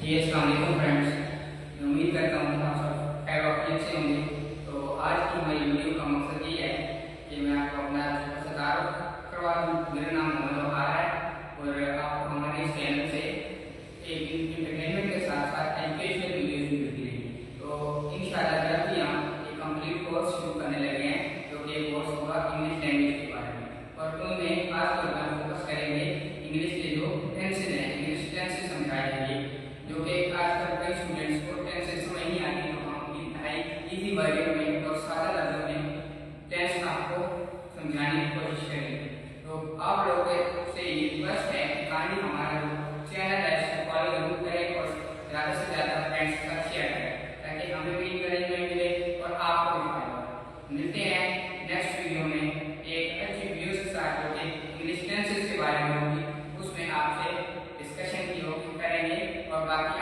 जी अस्सलाम वालेकुम फ्रेंड्स। मैं उम्मीद करता हूँ आप सब खैर वाफियत से होंगे। तो आज की हमारी वीडियो का मकसद ये है कि मैं आपको अपना छोटा सा तारुफ करवा दूँ। मेरा नाम मोहम्मद वक़ार है और आपको हमारे इस चैनल से एक इंटरटेनमेंट के साथ साथ एजुकेशनल वीडियोज भी मिलती रहेंगी। तो इंशाल्लाह जल्द ही हम एक कंप्लीट कोर्स शुरू करने लगे हैं, जो कि एक कोर्स होगा इंग्लिश लैंग्वेज के बारे में। और उनमें खास तौर पर फोकस करेंगे इंग्लिश के जो टेंसेज हैं, इंग्लिश टेंसेज समझाए जाएंगे, जो कि आजकल कई स्टूडेंट्स को टेंसेज समझ नहीं आती। तो हम इंतहाई इजी वर्डिंग में और सादा लफ्जों में टेंस आपको समझाने की कोशिश करेंगे। तो आप लोगों से ये रिक्वेस्ट है कि कहानी हमारा जो चैनल है इसको फॉलो जरूर करें और ज़्यादा से ज़्यादा फ्रेंड्स के साथ शेयर करें, ताकि हमें भी इंकरेजमेंट मिले और आपको भी फायदा हो। मिलते हैं नेक्स्ट वीडियो में एक अच्छी वीडियो के साथ, जो कि इंग्लिश टेंसेज के बारे में होगी। उसमें आपसे डिस्कशन की होगी करेंगे और बाकी